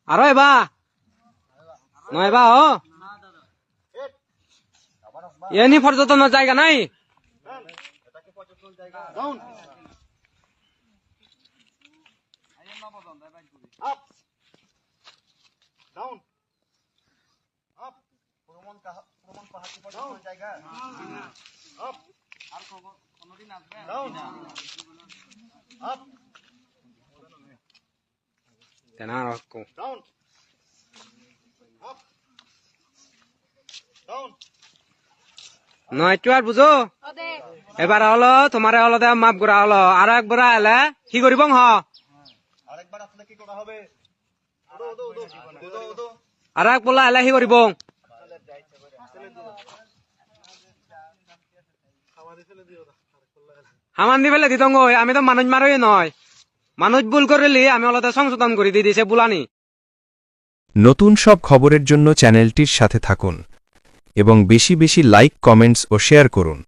আরো এবা নয় এবা ও এনি পর্যটনের জায়গা নাই তেনা রকম নয় একটু আর বুঝো এবার হলো তোমার হলো দে মাপ করা হলো আর একবার এলে কি করিব হ আর এক বলা এলে কি করিব হামান দি ফেলে দিত আমি তো মানুষ মারই নয় মানুষ ভুল করিলি আমি হলো সংশোধন করে দিয়ে দিছে বুলানি। নতুন সব খবরের জন্য চ্যানেলটির সাথে থাকুন এবং বেশি বেশি লাইক, কমেন্টস ও শেয়ার করুন।